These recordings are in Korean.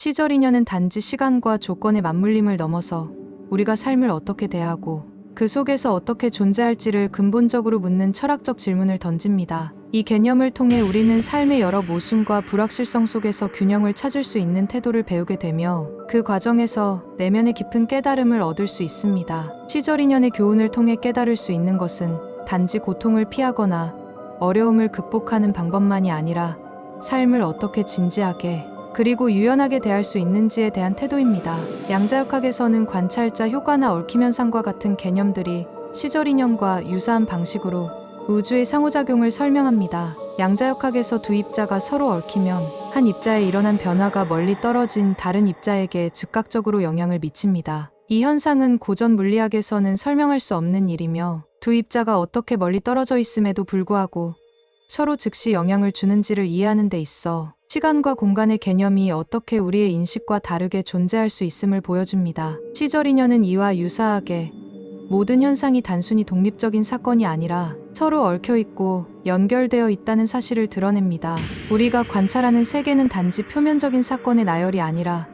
시절 인연은 단지 시간과 조건의 맞물림을 넘어서 우리가 삶을 어떻게 대하고 그 속에서 어떻게 존재할지를 근본적으로 묻는 철학적 질문을 던집니다. 이 개념을 통해 우리는 삶의 여러 모순과 불확실성 속에서 균형을 찾을 수 있는 태도를 배우게 되며 그 과정에서 내면의 깊은 깨달음을 얻을 수 있습니다. 시절 인연의 교훈을 통해 깨달을 수 있는 것은 단지 고통을 피하거나 어려움을 극복하는 방법만이 아니라 삶을 어떻게 진지하게 그리고 유연하게 대할 수 있는지에 대한 태도입니다. 양자역학에서는 관찰자 효과나 얽힘 현상과 같은 개념들이 시절 인연과 유사한 방식으로 우주의 상호작용을 설명합니다. 양자역학에서 두 입자가 서로 얽히면 한 입자에 일어난 변화가 멀리 떨어진 다른 입자에게 즉각적으로 영향을 미칩니다. 이 현상은 고전 물리학에서는 설명할 수 없는 일이며 두 입자가 어떻게 멀리 떨어져 있음에도 불구하고 서로 즉시 영향을 주는지를 이해하는 데 있어 시간과 공간의 개념이 어떻게 우리의 인식과 다르게 존재할 수 있음을 보여줍니다. 시절 인연은 이와 유사하게 모든 현상이 단순히 독립적인 사건이 아니라 서로 얽혀있고 연결되어 있다는 사실을 드러냅니다. 우리가 관찰하는 세계는 단지 표면적인 사건의 나열이 아니라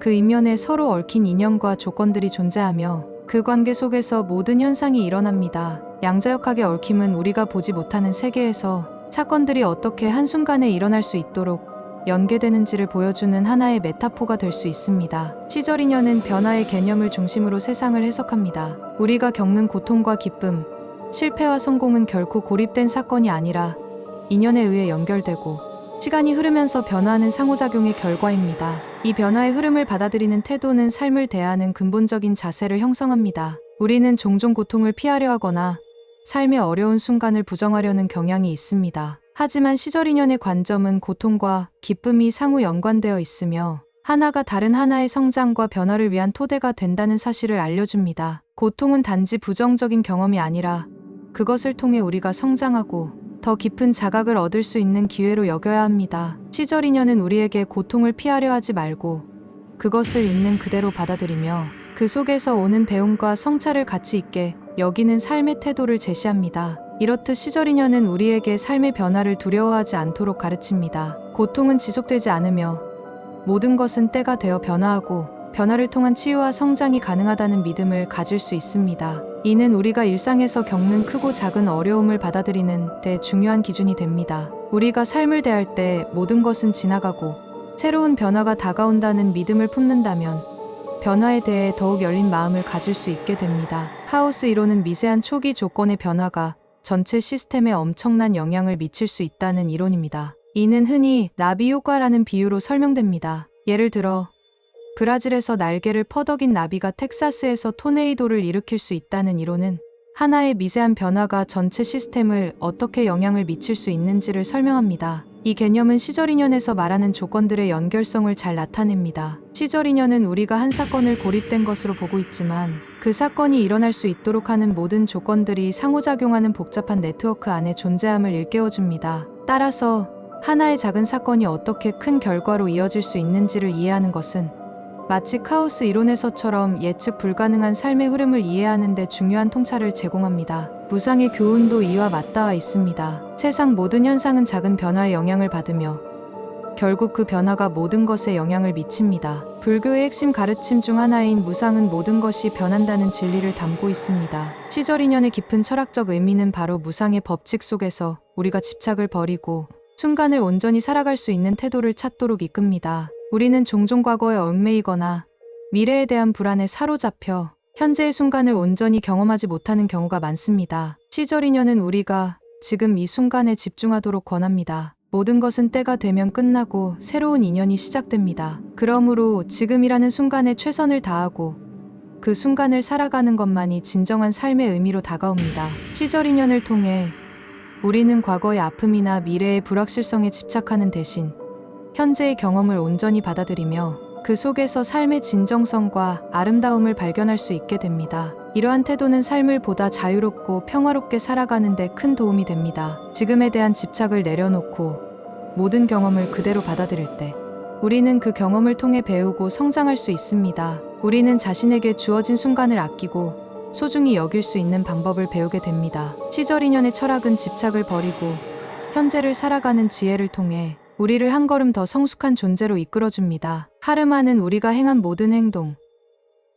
그 이면에 서로 얽힌 인연과 조건들이 존재하며 그 관계 속에서 모든 현상이 일어납니다. 양자역학의 얽힘은 우리가 보지 못하는 세계에서 사건들이 어떻게 한순간에 일어날 수 있도록 연계되는지를 보여주는 하나의 메타포가 될 수 있습니다. 시절 인연은 변화의 개념을 중심으로 세상을 해석합니다. 우리가 겪는 고통과 기쁨, 실패와 성공은 결코 고립된 사건이 아니라 인연에 의해 연결되고 시간이 흐르면서 변화하는 상호작용의 결과입니다. 이 변화의 흐름을 받아들이는 태도는 삶을 대하는 근본적인 자세를 형성합니다. 우리는 종종 고통을 피하려 하거나 삶의 어려운 순간을 부정하려는 경향이 있습니다. 하지만 시절 인연의 관점은 고통과 기쁨이 상호 연관되어 있으며 하나가 다른 하나의 성장과 변화를 위한 토대가 된다는 사실을 알려줍니다. 고통은 단지 부정적인 경험이 아니라 그것을 통해 우리가 성장하고 더 깊은 자각을 얻을 수 있는 기회로 여겨야 합니다. 시절 인연은 우리에게 고통을 피하려 하지 말고 그것을 있는 그대로 받아들이며 그 속에서 오는 배움과 성찰을 가치 있게 여기는 삶의 태도를 제시합니다. 이렇듯 시절 인연은 우리에게 삶의 변화를 두려워하지 않도록 가르칩니다. 고통은 지속되지 않으며 모든 것은 때가 되어 변화하고 변화를 통한 치유와 성장이 가능하다는 믿음을 가질 수 있습니다. 이는 우리가 일상에서 겪는 크고 작은 어려움을 받아들이는 데 중요한 기준이 됩니다. 우리가 삶을 대할 때 모든 것은 지나가고 새로운 변화가 다가온다는 믿음을 품는다면 변화에 대해 더욱 열린 마음을 가질 수 있게 됩니다. 카오스 이론은 미세한 초기 조건의 변화가 전체 시스템에 엄청난 영향을 미칠 수 있다는 이론입니다. 이는 흔히 나비 효과라는 비유로 설명됩니다. 예를 들어 브라질에서 날개를 퍼덕인 나비가 텍사스에서 토네이도를 일으킬 수 있다는 이론은 하나의 미세한 변화가 전체 시스템을 어떻게 영향을 미칠 수 있는지를 설명합니다. 이 개념은 시절 인연에서 말하는 조건들의 연결성을 잘 나타냅니다. 시절 인연은 우리가 한 사건을 고립된 것으로 보고 있지만 그 사건이 일어날 수 있도록 하는 모든 조건들이 상호작용하는 복잡한 네트워크 안에 존재함을 일깨워줍니다. 따라서 하나의 작은 사건이 어떻게 큰 결과로 이어질 수 있는지를 이해하는 것은 마치 카오스 이론에서처럼 예측 불가능한 삶의 흐름을 이해하는 데 중요한 통찰을 제공합니다. 무상의 교훈도 이와 맞닿아 있습니다. 세상 모든 현상은 작은 변화에 영향을 받으며 결국 그 변화가 모든 것에 영향을 미칩니다. 불교의 핵심 가르침 중 하나인 무상은 모든 것이 변한다는 진리를 담고 있습니다. 시절 인연의 깊은 철학적 의미는 바로 무상의 법칙 속에서 우리가 집착을 버리고 순간을 온전히 살아갈 수 있는 태도를 찾도록 이끕니다. 우리는 종종 과거에 얽매이거나 미래에 대한 불안에 사로잡혀 현재의 순간을 온전히 경험하지 못하는 경우가 많습니다. 시절 인연은 우리가 지금 이 순간에 집중하도록 권합니다. 모든 것은 때가 되면 끝나고 새로운 인연이 시작됩니다. 그러므로 지금이라는 순간에 최선을 다하고 그 순간을 살아가는 것만이 진정한 삶의 의미로 다가옵니다. 시절 인연을 통해 우리는 과거의 아픔이나 미래의 불확실성에 집착하는 대신 현재의 경험을 온전히 받아들이며 그 속에서 삶의 진정성과 아름다움을 발견할 수 있게 됩니다. 이러한 태도는 삶을 보다 자유롭고 평화롭게 살아가는 데 큰 도움이 됩니다. 지금에 대한 집착을 내려놓고 모든 경험을 그대로 받아들일 때 우리는 그 경험을 통해 배우고 성장할 수 있습니다. 우리는 자신에게 주어진 순간을 아끼고 소중히 여길 수 있는 방법을 배우게 됩니다. 시절 인연의 철학은 집착을 버리고 현재를 살아가는 지혜를 통해 우리를 한 걸음 더 성숙한 존재로 이끌어줍니다. 카르마는 우리가 행한 모든 행동,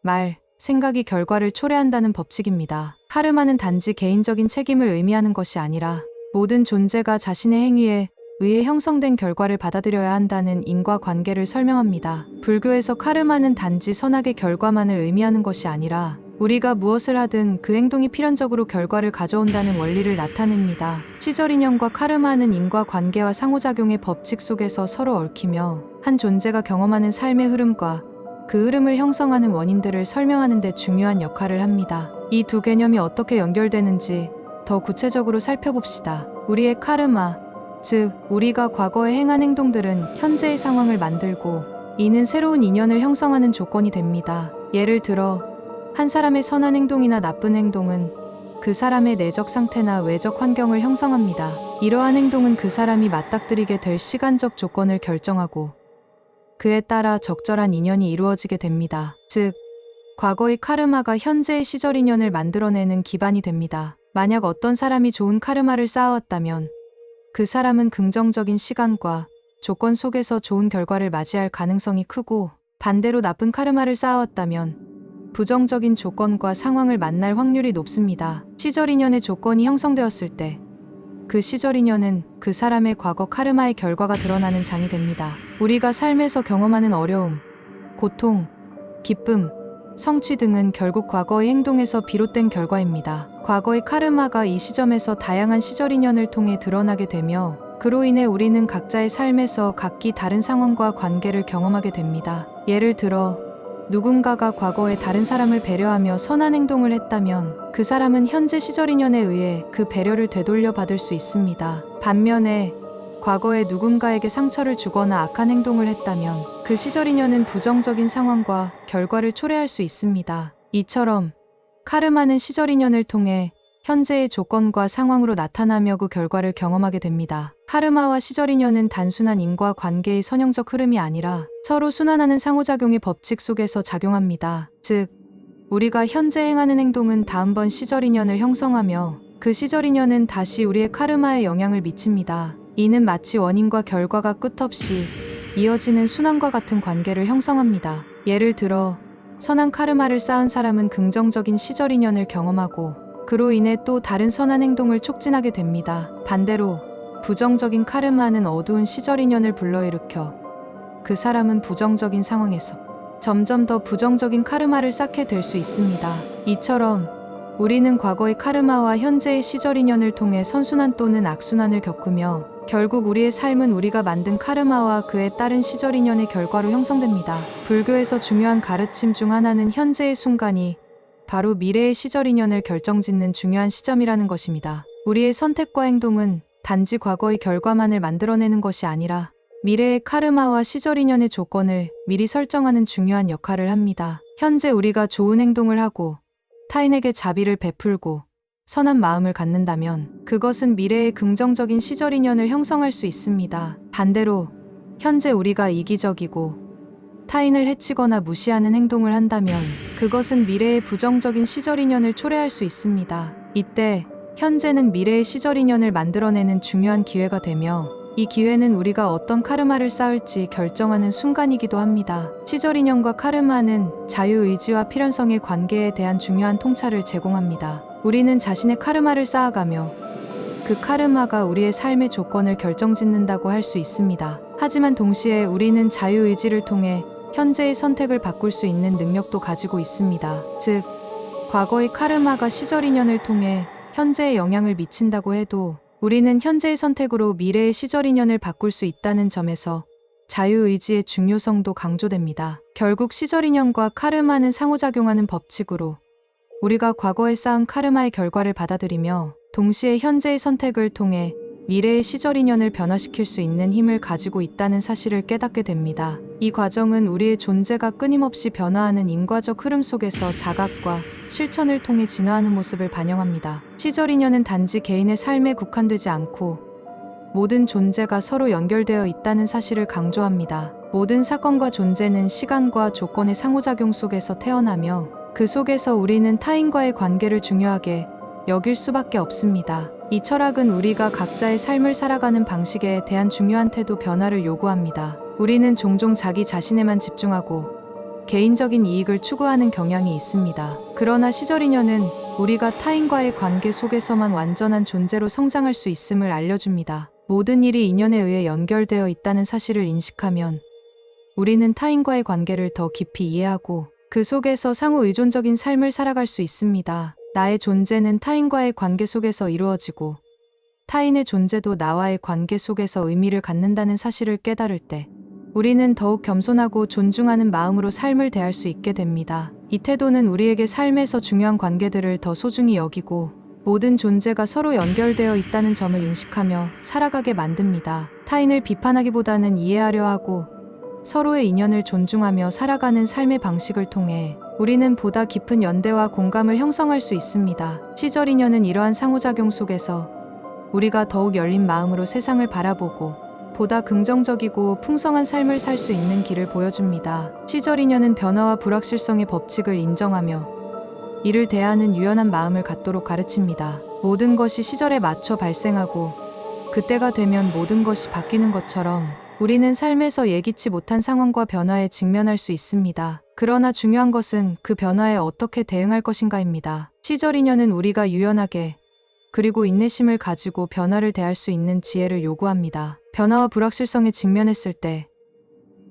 말, 생각이 결과를 초래한다는 법칙입니다. 카르마는 단지 개인적인 책임을 의미하는 것이 아니라 모든 존재가 자신의 행위에 의해 형성된 결과를 받아들여야 한다는 인과관계를 설명합니다. 불교에서 카르마는 단지 선악의 결과만을 의미하는 것이 아니라 우리가 무엇을 하든 그 행동이 필연적으로 결과를 가져온다는 원리를 나타냅니다. 시절인연과 카르마는 인과관계와 상호작용의 법칙 속에서 서로 얽히며 한 존재가 경험하는 삶의 흐름과 그 흐름을 형성하는 원인들을 설명하는 데 중요한 역할을 합니다. 이 두 개념이 어떻게 연결되는지 더 구체적으로 살펴봅시다. 우리의 카르마, 즉 우리가 과거에 행한 행동들은 현재의 상황을 만들고 이는 새로운 인연을 형성하는 조건이 됩니다. 예를 들어 한 사람의 선한 행동이나 나쁜 행동은 그 사람의 내적 상태나 외적 환경을 형성합니다. 이러한 행동은 그 사람이 맞닥뜨리게 될 시간적 조건을 결정하고 그에 따라 적절한 인연이 이루어지게 됩니다. 즉, 과거의 카르마가 현재의 시절 인연을 만들어내는 기반이 됩니다. 만약 어떤 사람이 좋은 카르마를 쌓아왔다면 그 사람은 긍정적인 시간과 조건 속에서 좋은 결과를 맞이할 가능성이 크고, 반대로 나쁜 카르마를 쌓아왔다면 부정적인 조건과 상황을 만날 확률이 높습니다. 시절 인연의 조건이 형성되었을 때 그 시절 인연은 그 사람의 과거 카르마의 결과가 드러나는 장이 됩니다. 우리가 삶에서 경험하는 어려움, 고통, 기쁨, 성취 등은 결국 과거의 행동에서 비롯된 결과입니다. 과거의 카르마가 이 시점에서 다양한 시절 인연을 통해 드러나게 되며 그로 인해 우리는 각자의 삶에서 각기 다른 상황과 관계를 경험하게 됩니다. 예를 들어 누군가가 과거에 다른 사람을 배려하며 선한 행동을 했다면 그 사람은 현재 시절 인연에 의해 그 배려를 되돌려 받을 수 있습니다. 반면에 과거에 누군가에게 상처를 주거나 악한 행동을 했다면 그 시절 인연은 부정적인 상황과 결과를 초래할 수 있습니다. 이처럼 카르마는 시절 인연을 통해 현재의 조건과 상황으로 나타나며 그 결과를 경험하게 됩니다. 카르마와 시절 인연은 단순한 인과 관계의 선형적 흐름이 아니라 서로 순환하는 상호작용의 법칙 속에서 작용합니다. 즉, 우리가 현재 행하는 행동은 다음번 시절 인연을 형성하며 그 시절 인연은 다시 우리의 카르마에 영향을 미칩니다. 이는 마치 원인과 결과가 끝없이 이어지는 순환과 같은 관계를 형성합니다. 예를 들어 선한 카르마를 쌓은 사람은 긍정적인 시절 인연을 경험하고 그로 인해 또 다른 선한 행동을 촉진하게 됩니다. 반대로 부정적인 카르마는 어두운 시절 인연을 불러일으켜 그 사람은 부정적인 상황에서 점점 더 부정적인 카르마를 쌓게 될 수 있습니다. 이처럼 우리는 과거의 카르마와 현재의 시절 인연을 통해 선순환 또는 악순환을 겪으며 결국 우리의 삶은 우리가 만든 카르마와 그에 따른 시절 인연의 결과로 형성됩니다. 불교에서 중요한 가르침 중 하나는 현재의 순간이 바로 미래의 시절 인연을 결정짓는 중요한 시점이라는 것입니다. 우리의 선택과 행동은 단지 과거의 결과만을 만들어내는 것이 아니라 미래의 카르마와 시절 인연의 조건을 미리 설정하는 중요한 역할을 합니다. 현재 우리가 좋은 행동을 하고 타인에게 자비를 베풀고 선한 마음을 갖는다면 그것은 미래의 긍정적인 시절 인연을 형성할 수 있습니다. 반대로 현재 우리가 이기적이고 타인을 해치거나 무시하는 행동을 한다면 그것은 미래의 부정적인 시절 인연을 초래할 수 있습니다. 이때 현재는 미래의 시절 인연을 만들어내는 중요한 기회가 되며 이 기회는 우리가 어떤 카르마를 쌓을지 결정하는 순간이기도 합니다. 시절 인연과 카르마는 자유의지와 필연성의 관계에 대한 중요한 통찰을 제공합니다. 우리는 자신의 카르마를 쌓아가며 그 카르마가 우리의 삶의 조건을 결정짓는다고 할 수 있습니다. 하지만 동시에 우리는 자유의지를 통해 현재의 선택을 바꿀 수 있는 능력도 가지고 있습니다. 즉, 과거의 카르마가 시절 인연을 통해 현재에 영향을 미친다고 해도 우리는 현재의 선택으로 미래의 시절 인연을 바꿀 수 있다는 점에서 자유의지의 중요성도 강조됩니다. 결국 시절 인연과 카르마는 상호작용하는 법칙으로 우리가 과거에 쌓은 카르마의 결과를 받아들이며 동시에 현재의 선택을 통해 미래의 시절 인연을 변화시킬 수 있는 힘을 가지고 있다는 사실을 깨닫게 됩니다. 이 과정은 우리의 존재가 끊임없이 변화하는 인과적 흐름 속에서 자각과 실천을 통해 진화하는 모습을 반영합니다. 시절 인연은 단지 개인의 삶에 국한되지 않고 모든 존재가 서로 연결되어 있다는 사실을 강조합니다. 모든 사건과 존재는 시간과 조건의 상호작용 속에서 태어나며 그 속에서 우리는 타인과의 관계를 중요하게 여길 수밖에 없습니다. 이 철학은 우리가 각자의 삶을 살아가는 방식에 대한 중요한 태도 변화를 요구합니다. 우리는 종종 자기 자신에만 집중하고 개인적인 이익을 추구하는 경향이 있습니다. 그러나 시절이녀는 우리가 타인과의 관계 속에서만 완전한 존재로 성장할 수 있음을 알려줍니다. 모든 일이 인연에 의해 연결되어 있다는 사실을 인식하면 우리는 타인과의 관계를 더 깊이 이해하고 그 속에서 상호 의존적인 삶을 살아갈 수 있습니다. 나의 존재는 타인과의 관계 속에서 이루어지고 타인의 존재도 나와의 관계 속에서 의미를 갖는다는 사실을 깨달을 때 우리는 더욱 겸손하고 존중하는 마음으로 삶을 대할 수 있게 됩니다. 이 태도는 우리에게 삶에서 중요한 관계들을 더 소중히 여기고 모든 존재가 서로 연결되어 있다는 점을 인식하며 살아가게 만듭니다. 타인을 비판하기보다는 이해하려 하고 서로의 인연을 존중하며 살아가는 삶의 방식을 통해 우리는 보다 깊은 연대와 공감을 형성할 수 있습니다. 시절 인연은 이러한 상호작용 속에서 우리가 더욱 열린 마음으로 세상을 바라보고 보다 긍정적이고 풍성한 삶을 살 수 있는 길을 보여줍니다. 시절 인연은 변화와 불확실성의 법칙을 인정하며 이를 대하는 유연한 마음을 갖도록 가르칩니다. 모든 것이 시절에 맞춰 발생하고 그때가 되면 모든 것이 바뀌는 것처럼 우리는 삶에서 예기치 못한 상황과 변화에 직면할 수 있습니다. 그러나 중요한 것은 그 변화에 어떻게 대응할 것인가입니다. 시절 인연은 우리가 유연하게 그리고 인내심을 가지고 변화를 대할 수 있는 지혜를 요구합니다. 변화와 불확실성에 직면했을 때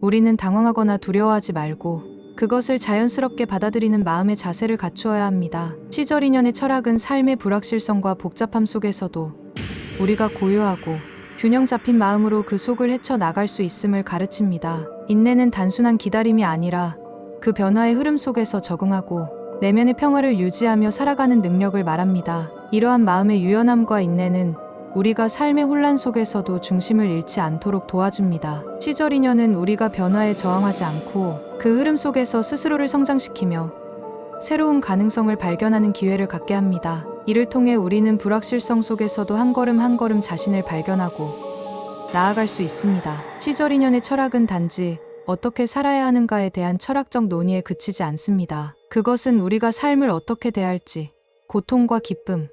우리는 당황하거나 두려워하지 말고 그것을 자연스럽게 받아들이는 마음의 자세를 갖추어야 합니다. 시절 인연의 철학은 삶의 불확실성과 복잡함 속에서도 우리가 고요하고 균형 잡힌 마음으로 그 속을 헤쳐나갈 수 있음을 가르칩니다. 인내는 단순한 기다림이 아니라 그 변화의 흐름 속에서 적응하고 내면의 평화를 유지하며 살아가는 능력을 말합니다. 이러한 마음의 유연함과 인내는 우리가 삶의 혼란 속에서도 중심을 잃지 않도록 도와줍니다. 시절 인연은 우리가 변화에 저항하지 않고 그 흐름 속에서 스스로를 성장시키며 새로운 가능성을 발견하는 기회를 갖게 합니다. 이를 통해 우리는 불확실성 속에서도 한 걸음 한 걸음 자신을 발견하고 나아갈 수 있습니다. 시절 인연의 철학은 단지 어떻게 살아야 하는가에 대한 철학적 논의에 그치지 않습니다. 그것은 우리가 삶을 어떻게 대할지, 고통과 기쁨,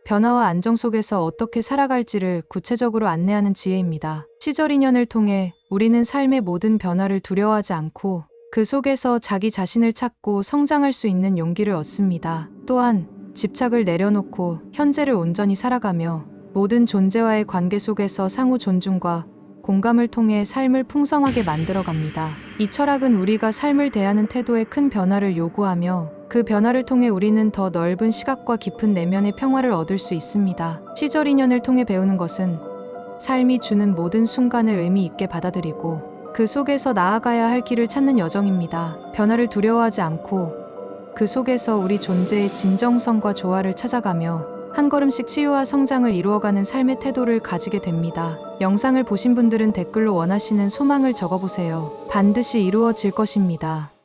변화와 안정 속에서 어떻게 살아갈지를 구체적으로 안내하는 지혜입니다. 시절 인연을 통해 우리는 삶의 모든 변화를 두려워하지 않고 그 속에서 자기 자신을 찾고 성장할 수 있는 용기를 얻습니다. 또한 집착을 내려놓고 현재를 온전히 살아가며 모든 존재와의 관계 속에서 상호 존중과 공감을 통해 삶을 풍성하게 만들어갑니다. 이 철학은 우리가 삶을 대하는 태도에 큰 변화를 요구하며 그 변화를 통해 우리는 더 넓은 시각과 깊은 내면의 평화를 얻을 수 있습니다. 시절 인연을 통해 배우는 것은 삶이 주는 모든 순간을 의미 있게 받아들이고 그 속에서 나아가야 할 길을 찾는 여정입니다. 변화를 두려워하지 않고 그 속에서 우리 존재의 진정성과 조화를 찾아가며 한 걸음씩 치유와 성장을 이루어가는 삶의 태도를 가지게 됩니다. 영상을 보신 분들은 댓글로 원하시는 소망을 적어보세요. 반드시 이루어질 것입니다.